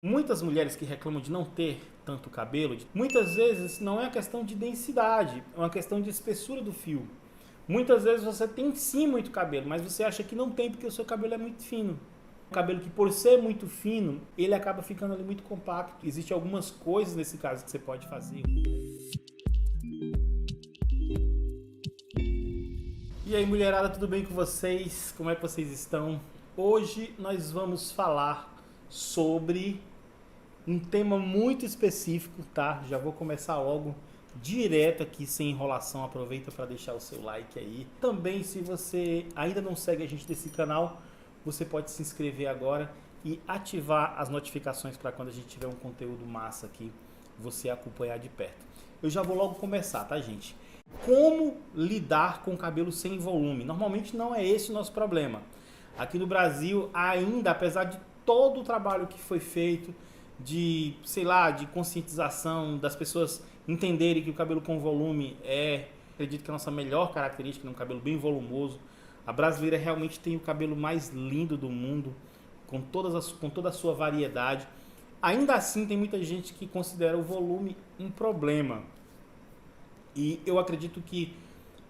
Muitas mulheres que reclamam de não ter tanto cabelo, muitas vezes não é uma questão de densidade, é uma questão de espessura do fio. Muitas vezes você tem sim muito cabelo, mas você acha que não tem porque o seu cabelo é muito fino. O cabelo que por ser muito fino, ele acaba ficando ali muito compacto. Existem algumas coisas nesse caso que você pode fazer. E aí, mulherada, tudo bem com vocês? Como é que vocês estão? Hoje nós vamos falar sobre um tema muito específico, tá? Já vou começar logo direto aqui, sem enrolação. Aproveita para deixar o seu like aí. Também, se você ainda não segue a gente desse canal, você pode se inscrever agora e ativar as notificações para quando a gente tiver um conteúdo massa aqui, você acompanhar de perto. Eu já vou logo começar, tá, gente? Como lidar com cabelo sem volume? Normalmente não é esse o nosso problema. Aqui no Brasil, ainda, apesar de todo o trabalho que foi feito, de, sei lá, de conscientização das pessoas entenderem que o cabelo com volume acredito que é a nossa melhor característica, um cabelo bem volumoso. A brasileira realmente tem o cabelo mais lindo do mundo, com toda a sua variedade. Ainda assim, tem muita gente que considera o volume um problema. E eu acredito que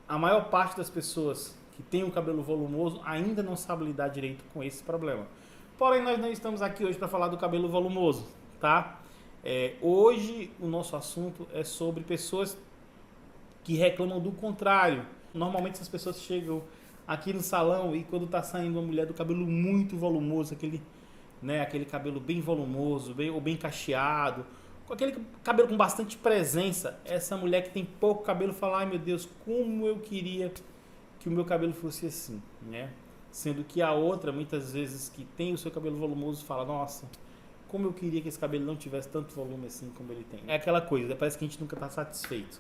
a maior parte das pessoas que tem o cabelo volumoso ainda não sabe lidar direito com esse problema. Porém, nós não estamos aqui hoje para falar do cabelo volumoso, tá? Hoje o nosso assunto é sobre pessoas que reclamam do contrário. Normalmente essas pessoas chegam aqui no salão e quando está saindo uma mulher do cabelo muito volumoso, aquele cabelo bem volumoso, ou bem cacheado, com aquele cabelo com bastante presença, essa mulher que tem pouco cabelo fala: ai meu Deus, como eu queria que o meu cabelo fosse assim, né? Sendo que a outra, muitas vezes, que tem o seu cabelo volumoso, fala: nossa, como eu queria que esse cabelo não tivesse tanto volume assim como ele tem. É aquela coisa, parece que a gente nunca está satisfeito,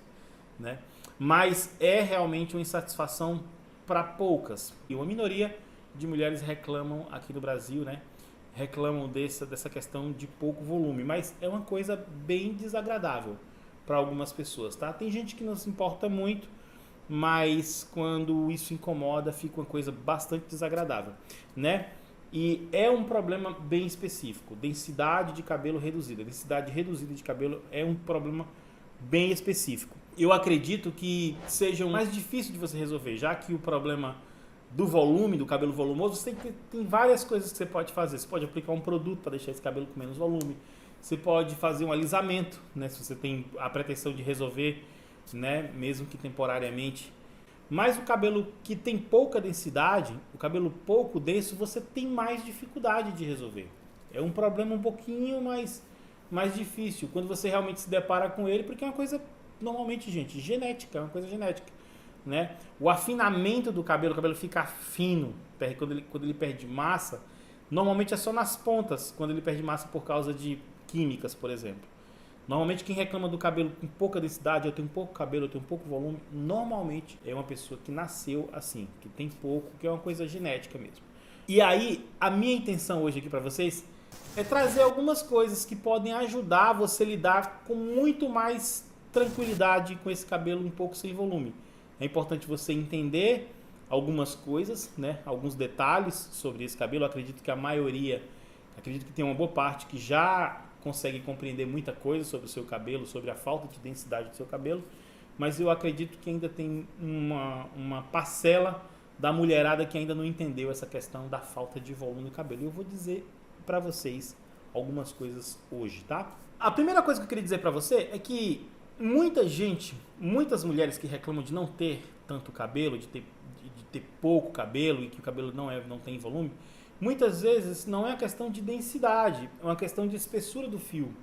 né? Mas é realmente uma insatisfação para poucas. E uma minoria de mulheres reclamam aqui no Brasil, né? Reclamam dessa questão de pouco volume, mas é uma coisa bem desagradável para algumas pessoas, tá? Tem gente que não se importa muito, mas quando isso incomoda, fica uma coisa bastante desagradável, né? E é um problema bem específico, densidade de cabelo reduzida. Densidade reduzida de cabelo é um problema bem específico. Eu acredito que seja o mais difícil de você resolver, já que o problema do volume, do cabelo volumoso, você tem várias coisas que você pode fazer. Você pode aplicar um produto para deixar esse cabelo com menos volume. Você pode fazer um alisamento, né, se você tem a pretensão de resolver, né, mesmo que temporariamente. Mas o cabelo que tem pouca densidade, o cabelo pouco denso, você tem mais dificuldade de resolver. É um problema um pouquinho mais difícil quando você realmente se depara com ele, porque é uma coisa, normalmente, gente, genética, é uma coisa genética, né? O afinamento do cabelo, o cabelo fica fino quando ele perde massa, normalmente é só nas pontas, quando ele perde massa por causa de químicas, por exemplo. Normalmente quem reclama do cabelo com pouca densidade, eu tenho pouco cabelo, eu tenho pouco volume, normalmente é uma pessoa que nasceu assim, que tem pouco, que é uma coisa genética mesmo. E aí, a minha intenção hoje aqui para vocês é trazer algumas coisas que podem ajudar você a lidar com muito mais tranquilidade com esse cabelo um pouco sem volume. É importante você entender algumas coisas, né? Alguns detalhes sobre esse cabelo. Eu acredito que a maioria, acredito que tem uma boa parte que já consegue compreender muita coisa sobre o seu cabelo, sobre a falta de densidade do seu cabelo, mas eu acredito que ainda tem uma parcela da mulherada que ainda não entendeu essa questão da falta de volume no cabelo. Eu vou dizer para vocês algumas coisas hoje, tá? A primeira coisa que eu queria dizer para você é que muitas mulheres que reclamam de não ter tanto cabelo, de ter pouco cabelo e que o cabelo não tem volume, muitas vezes não é uma questão de densidade, é uma questão de espessura do fio.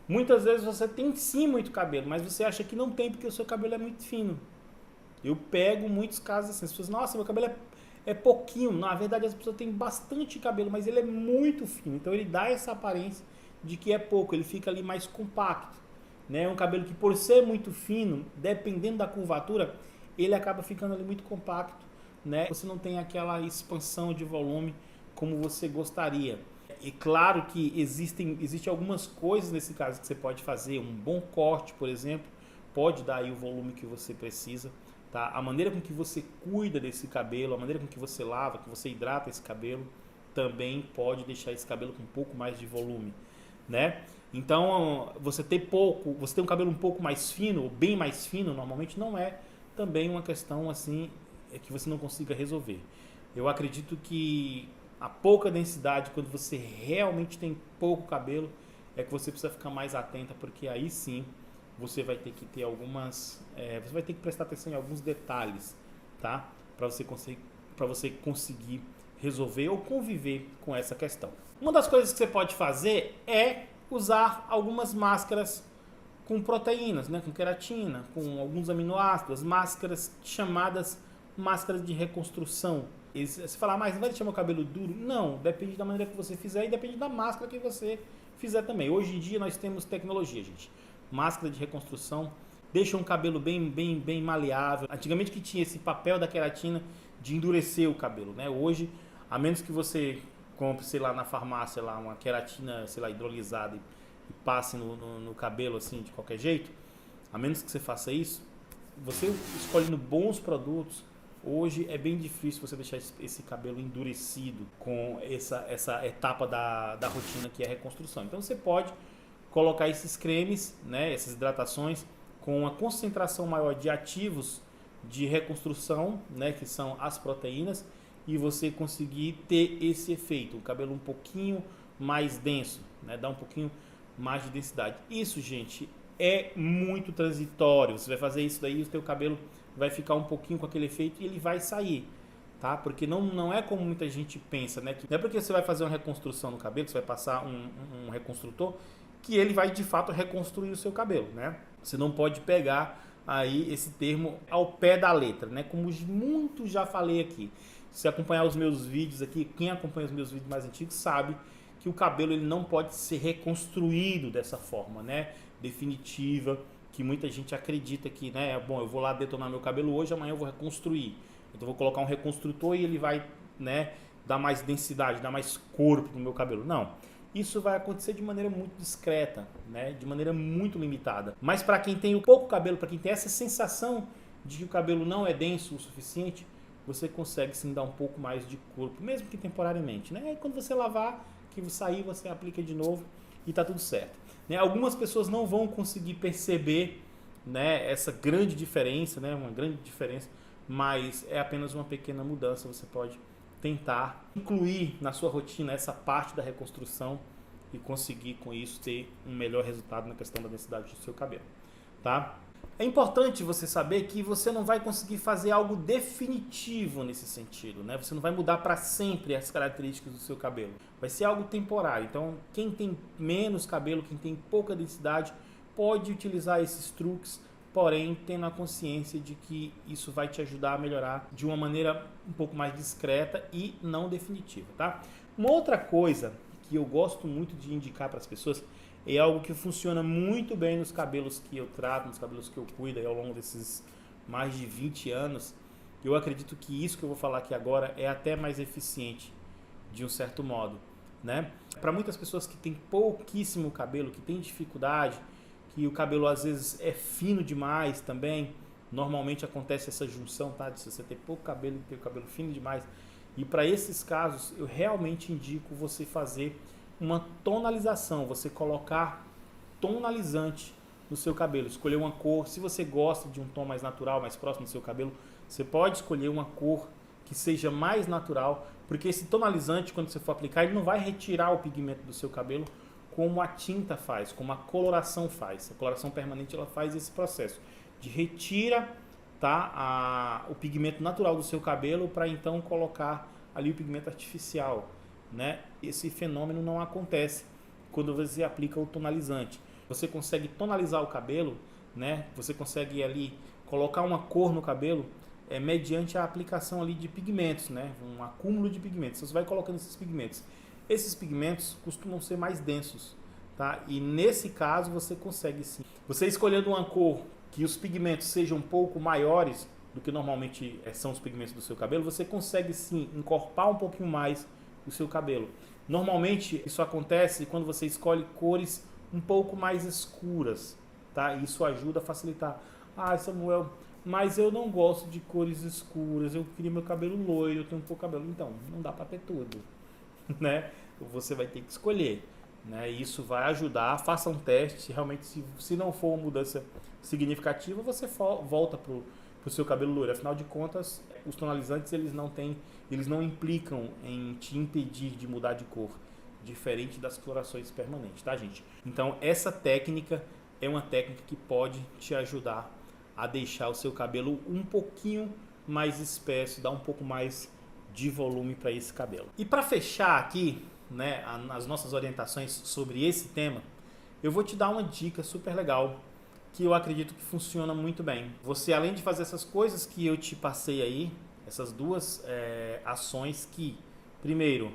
Muitas vezes você tem sim muito cabelo, mas você acha que não tem porque o seu cabelo é muito fino. Eu pego muitos casos assim, as pessoas, nossa, meu cabelo é pouquinho. Na verdade, as pessoas têm bastante cabelo, mas ele é muito fino. Então ele dá essa aparência de que é pouco, ele fica ali mais compacto, né? É um cabelo que, por ser muito fino, dependendo da curvatura, ele acaba ficando ali muito compacto, né? Você não tem aquela expansão de volume como você gostaria. E claro que existem algumas coisas nesse caso que você pode fazer. Um bom corte, por exemplo, pode dar aí o volume que você precisa, tá? A maneira com que você cuida desse cabelo, a maneira com que você lava, que você hidrata esse cabelo, também pode deixar esse cabelo com um pouco mais de volume, né? Então, você ter um cabelo um pouco mais fino, ou bem mais fino, normalmente não é também uma questão assim que você não consiga resolver. Eu acredito que a pouca densidade, quando você realmente tem pouco cabelo, é que você precisa ficar mais atenta, porque aí sim você vai ter que ter você vai ter que prestar atenção em alguns detalhes, tá? Para você conseguir resolver ou conviver com essa questão. Uma das coisas que você pode fazer é usar algumas máscaras com proteínas, né, com queratina, com alguns aminoácidos, máscaras chamadas máscaras de reconstrução. E você fala, mas não vai deixar meu cabelo duro? Não, depende da maneira que você fizer e depende da máscara que você fizer também. Hoje em dia nós temos tecnologia, gente. Máscara de reconstrução deixa um cabelo bem maleável. Antigamente que tinha esse papel da queratina de endurecer o cabelo, né? Hoje, a menos que você compre, sei lá, na farmácia lá, uma queratina, sei lá, hidrolisada e passe no cabelo assim de qualquer jeito, a menos que você faça isso, você escolhendo bons produtos, hoje é bem difícil você deixar esse cabelo endurecido com essa etapa da rotina que é a reconstrução. Então você pode colocar esses cremes, né, essas hidratações com uma concentração maior de ativos de reconstrução, né, que são as proteínas, e você conseguir ter esse efeito, o cabelo um pouquinho mais denso, né, dar um pouquinho mais de densidade. Isso, gente, é muito transitório. Você vai fazer isso daí, o teu cabelo vai ficar um pouquinho com aquele efeito e ele vai sair, tá? Porque não é como muita gente pensa, né? Que não é porque você vai fazer uma reconstrução no cabelo, você vai passar um reconstrutor, que ele vai de fato reconstruir o seu cabelo, né? Você não pode pegar aí esse termo ao pé da letra, né? Como muito já falei aqui. Se acompanhar os meus vídeos aqui, quem acompanha os meus vídeos mais antigos sabe que o cabelo ele não pode ser reconstruído dessa forma, né? Definitiva, que muita gente acredita que, né? Bom, eu vou lá detonar meu cabelo hoje, amanhã eu vou reconstruir. Então eu vou colocar um reconstrutor e ele vai, né, dar mais densidade, dar mais corpo no meu cabelo. Não. Isso vai acontecer de maneira muito discreta, né? De maneira muito limitada. Mas para quem tem o pouco cabelo, para quem tem essa sensação de que o cabelo não é denso o suficiente, você consegue sim dar um pouco mais de corpo, mesmo que temporariamente, né? E quando você lavar, que sair, você aplica de novo e tá tudo certo. Né? Algumas pessoas não vão conseguir perceber, né, essa grande diferença, né? Uma grande diferença, mas é apenas uma pequena mudança. Você pode tentar incluir na sua rotina essa parte da reconstrução e conseguir com isso ter um melhor resultado na questão da densidade do seu cabelo, tá? É importante você saber que você não vai conseguir fazer algo definitivo nesse sentido, né? Você não vai mudar para sempre as características do seu cabelo. Vai ser algo temporário. Então, quem tem menos cabelo, quem tem pouca densidade, pode utilizar esses truques, porém tendo a consciência de que isso vai te ajudar a melhorar de uma maneira um pouco mais discreta e não definitiva, tá? Uma outra coisa que eu gosto muito de indicar para as pessoas é algo que funciona muito bem nos cabelos que eu trato, nos cabelos que eu cuido aí ao longo desses mais de 20 anos. Eu acredito que isso que eu vou falar aqui agora é até mais eficiente de um certo modo, né? Para muitas pessoas que têm pouquíssimo cabelo, que têm dificuldade, que o cabelo às vezes é fino demais também, normalmente acontece essa junção, tá? De você ter pouco cabelo e ter o cabelo fino demais. E para esses casos, eu realmente indico você fazer uma tonalização, você colocar tonalizante no seu cabelo, escolher uma cor. Se você gosta de um tom mais natural, mais próximo do seu cabelo, você pode escolher uma cor que seja mais natural, porque esse tonalizante, quando você for aplicar, ele não vai retirar o pigmento do seu cabelo como a tinta faz, como a coloração faz. A coloração permanente ela faz esse processo de retira, tá, o pigmento natural do seu cabelo para então colocar ali o pigmento artificial, né? Esse fenômeno não acontece quando você aplica o tonalizante. Você consegue tonalizar o cabelo, né? Você consegue ali colocar uma cor no cabelo mediante a aplicação ali de pigmentos, né? Um acúmulo de pigmentos. Você vai colocando esses pigmentos. Esses pigmentos costumam ser mais densos, tá? E nesse caso você consegue sim. Você escolhendo uma cor que os pigmentos sejam um pouco maiores do que normalmente são os pigmentos do seu cabelo, você consegue sim encorpar um pouquinho mais o seu cabelo. Normalmente isso acontece quando você escolhe cores um pouco mais escuras, tá? Isso ajuda a facilitar. Ah, Samuel, mas eu não gosto de cores escuras, eu queria meu cabelo loiro, eu tenho um pouco cabelo. Então, não dá para ter tudo, né? Você vai ter que escolher. né? E isso vai ajudar. Faça um teste. Realmente, se não for uma mudança significativa, você volta para o seu cabelo loiro. Afinal de contas, os tonalizantes eles não implicam em te impedir de mudar de cor, diferente das colorações permanentes, tá, gente? Então, essa técnica é uma técnica que pode te ajudar a deixar o seu cabelo um pouquinho mais espesso, dar um pouco mais de volume para esse cabelo. E para fechar aqui, né, as nossas orientações sobre esse tema, eu vou te dar uma dica super legal que eu acredito que funciona muito bem. Você, além de fazer essas coisas que eu te passei aí, essas duas ações que, primeiro,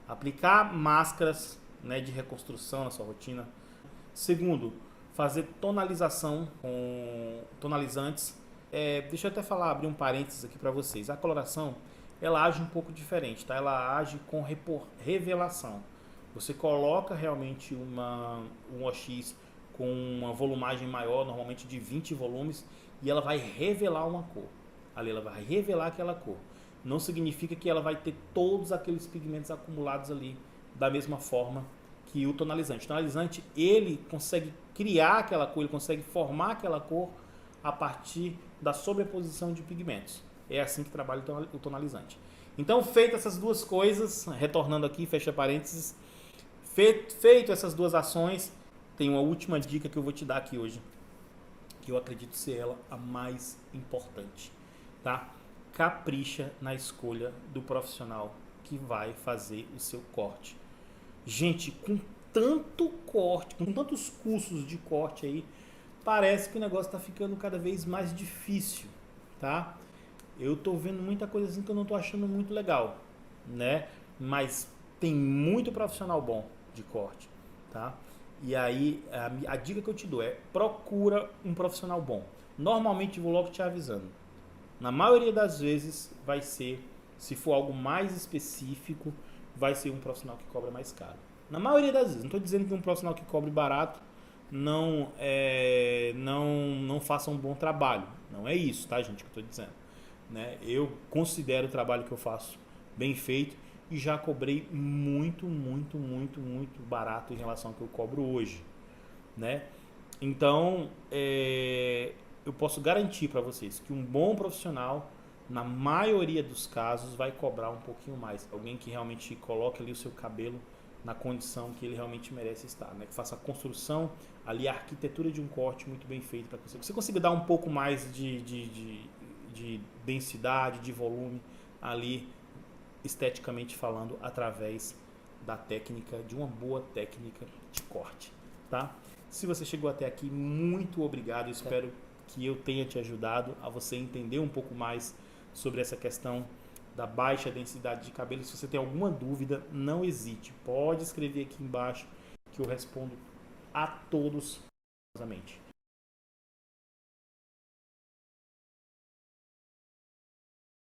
aplicar máscaras, né, de reconstrução na sua rotina. Segundo, fazer tonalização com tonalizantes. Deixa eu até abrir um parênteses aqui para vocês. A coloração, ela age um pouco diferente, tá? Ela age com revelação. Você coloca realmente um OX com uma volumagem maior, normalmente de 20 volumes, e ela vai revelar uma cor. Ali ela vai revelar aquela cor. Não significa que ela vai ter todos aqueles pigmentos acumulados ali da mesma forma que o tonalizante. O tonalizante, ele consegue criar aquela cor, ele consegue formar aquela cor a partir da sobreposição de pigmentos. É assim que trabalha o tonalizante. Então, feitas essas duas coisas, retornando aqui, fecha parênteses, feito essas duas ações, tem uma última dica que eu vou te dar aqui hoje, que eu acredito ser ela a mais importante, tá? Capricha na escolha do profissional que vai fazer o seu corte. Gente, com tanto corte, com tantos cursos de corte aí, parece que o negócio está ficando cada vez mais difícil, tá? Eu tô vendo muita coisa assim que eu não tô achando muito legal, né? Mas tem muito profissional bom de corte, tá? E aí, a dica que eu te dou é: procura um profissional bom. Normalmente, vou logo te avisando. Na maioria das vezes, vai ser, se for algo mais específico, vai ser um profissional que cobra mais caro. Na maioria das vezes. Não estou dizendo que um profissional que cobre barato não faça um bom trabalho. Não é isso, tá, gente, que eu estou dizendo. Né? Eu considero o trabalho que eu faço bem feito e já cobrei muito barato em relação ao que eu cobro hoje, né? Então, eu posso garantir para vocês que um bom profissional, na maioria dos casos, vai cobrar um pouquinho mais. Alguém que realmente coloque ali o seu cabelo na condição que ele realmente merece estar, né? Que faça a construção, ali a arquitetura de um corte muito bem feito para que você consiga dar um pouco mais de densidade, de volume ali, esteticamente falando, através da técnica, de uma boa técnica de corte, tá? Se você chegou até aqui, muito obrigado. Eu espero que eu tenha te ajudado a você entender um pouco mais sobre essa questão da baixa densidade de cabelo. Se você tem alguma dúvida, não hesite. Pode escrever aqui embaixo que eu respondo a todos.